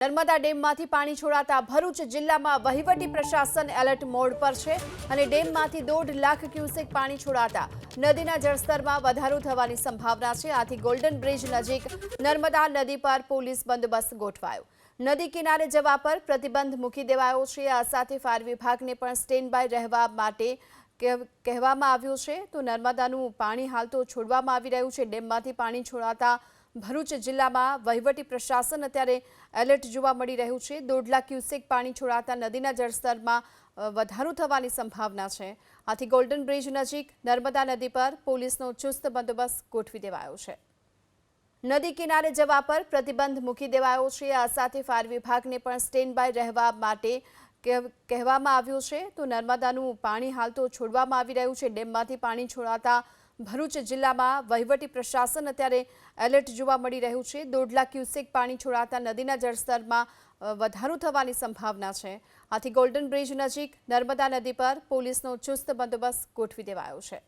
નર્મદા ડેમમાંથી પાણી છોડાતા ભરૂચ જિલ્લામાં વહીવટી પ્રશાસન એલર્ટ મોડ પર છે અને ડેમમાંથી 1.5 લાખ ક્યુસેક પાણી છોડાતા નદીના જળસ્તરમાં વધારો થવાની સંભાવના છે। આથી ગોલ્ડન બ્રિજ નજીક નર્મદા નદી પર પોલીસ બંદોબસ્ત ગોઠવાયો। નદી કિનારે જવા પર પ્રતિબંધ મૂકી દેવાયો છે। આ સાથે ફાયર વિભાગને પણ સ્ટેન્ડ બાય રહેવા માટે કહેવામાં આવ્યું છે। તો નર્મદાનું પાણી હાલ તો છોડવામાં આવી રહ્યું છે। ડેમમાંથી પાણી છોડાતા ભરૂચ જિલ્લામાં વહીવટી પ્રશાસન અત્યારે એલર્ટ જોવા મળી રહ્યું છે। 1.5 લાખ ક્યુસેક પાણી છોડાતા નદીના જળસ્તરમાં વધારો થવાની સંભાવના છે। આથી ગોલ્ડન બ્રિજ નજીક નર્મદા નદી પર પોલીસનો ચુસ્ત બંદોબસ્ત ગોઠવી દેવાયો છે। નદી કિનારે જવા પર પ્રતિબંધ મૂકી દેવાયો છે। આ સાથે ફાયર વિભાગને પણ સ્ટેન્ડ બાય રહેવા માટે કહેવામાં આવ્યું છે। તો નર્મદાનું પાણી હાલ તો છોડવામાં આવી રહ્યું છે। ડેમમાંથી પાણી છોડાતા ભરૂચ જિલ્લામાં વહીવટી પ્રશાસન અત્યારે એલર્ટ જોવા મળી રહ્યું છે। 1.5 લાખ ક્યુસેક પાણી છોડાતા નદીના જળસ્તરમાં વધારો થવાની સંભાવના છે। આથી ગોલ્ડન બ્રિજ નજીક નર્મદા નદી પર પોલીસનો ચુસ્ત બંદોબસ્ત ગોઠવી દેવાયો છે।